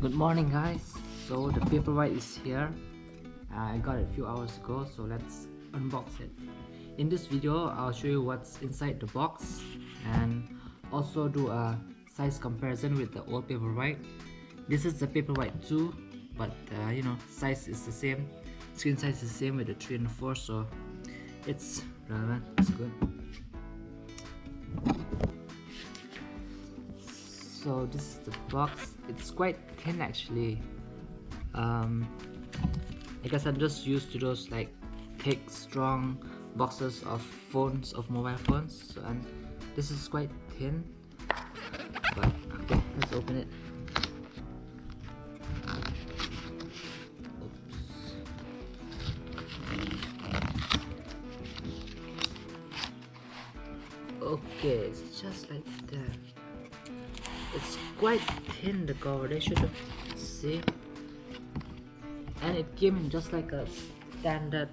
Good morning, guys. So the Paperwhite is here. I got it a few hours ago, so let's unbox it. In this video, I'll show you what's inside the box and also do a size comparison with the old Paperwhite. This is the Paperwhite 2, but size is the same. Screen size is the same with the 3 and 4, so it's relevant. It's good. So this is the box. It's quite thin actually. I guess I'm just used to those like thick, strong boxes of phones, of mobile phones. So, and this is quite thin. But okay, let's open it. Oops. Okay, it's just like that. It's quite thin, the cover. They should have see, and it came in just like a standard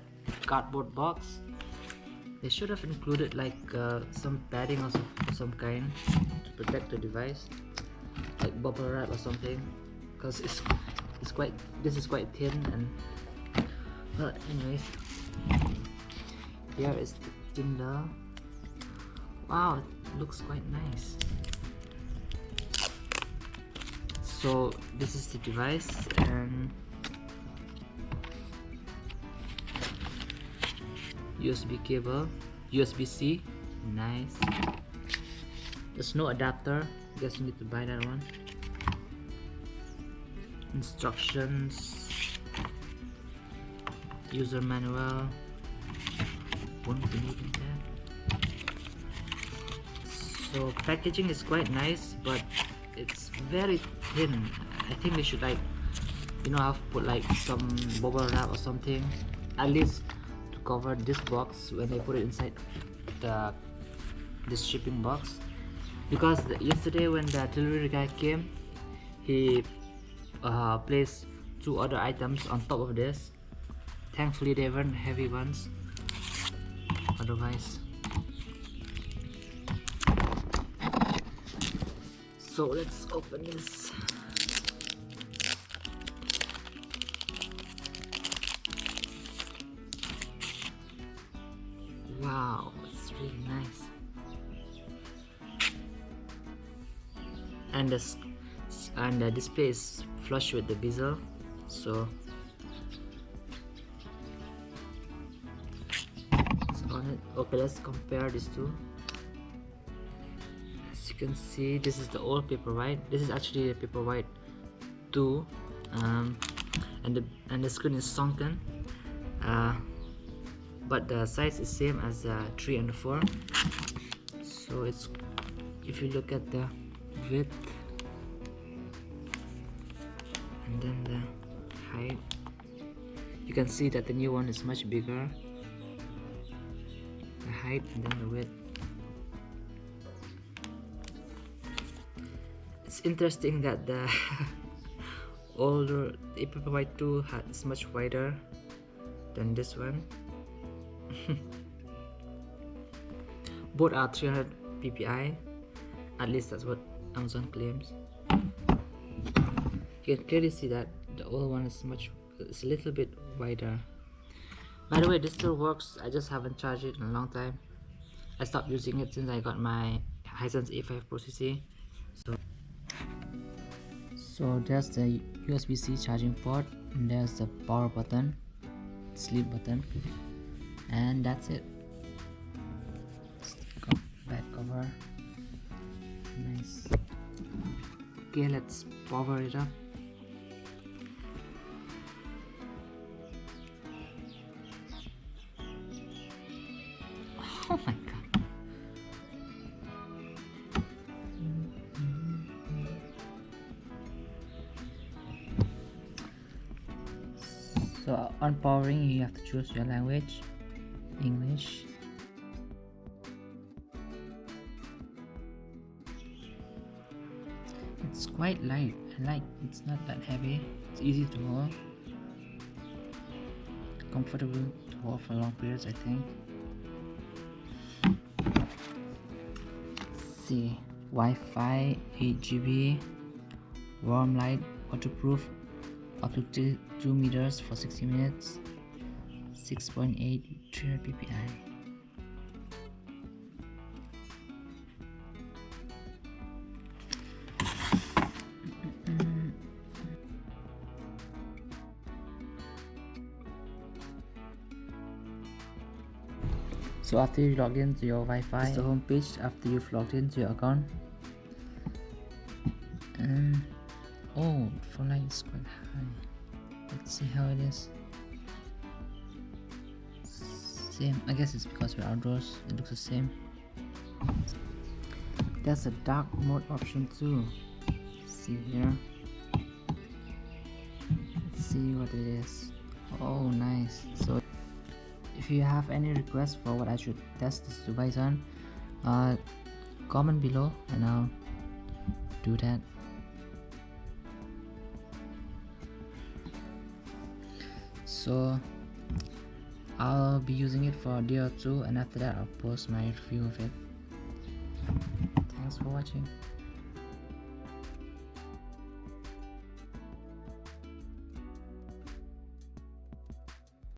cardboard box. They should have included like some padding or some kind to protect the device, like bubble wrap or something, because this is quite thin. And well, anyways, here is the Kindle. Wow, it looks quite nice. So this is the device, and USB cable, USB-C, nice. There's no adapter, guess you need to buy that one. Instructions, user manual, won't be needing that. So packaging is quite nice, but it's very thin. I think they should have put like some bubble wrap or something, at least to cover this box when they put it inside this shipping box. Because yesterday when the delivery guy came, he placed 2 other items on top of this. Thankfully they weren't heavy ones, otherwise. So let's open this. Wow, it's really nice. And the display is flush with the bezel, so it's on it. Okay, let's compare these two. As you can see, this is the old Paperwhite. This is actually a Paperwhite 2, and the screen is sunken, but the size is same as the 3 and the 4. So it's, if you look at the width and then the height, you can see that the new one is much bigger, the height and then the width. It's interesting that the older Paperwhite 2 is much wider than this one. Both are 300 ppi, at least that's what Amazon claims. You can clearly see that the old one is a little bit wider. By the way, this still works. I just haven't charged it in a long time. I stopped using it since I got my Hisense A5 Pro CC. So there's the USB-C charging port, and there's the power button, sleep button, and that's it. Back cover, nice. Okay, let's power it up. Oh my god. So on powering, you have to choose your language, English. It's quite light. It's not that heavy. It's easy to hold, comfortable to hold for long periods, I think. Let's see, Wi-Fi 8 GB, warm light waterproof, up to 2 meters for 60 minutes, 6.8, 300 ppi. So after you log into your Wi-Fi, it's the home page after you've logged into your account. Oh, frontlight is quite high. Let's see how it is. Same, I guess it's because we're outdoors, it looks the same. There's a dark mode option too. See here. Let's see what it is. Oh, nice. So if you have any requests for what I should test this device on, comment below and I'll do that. So I'll be using it for a day or two, and after that I'll post my review of it. Thanks for watching.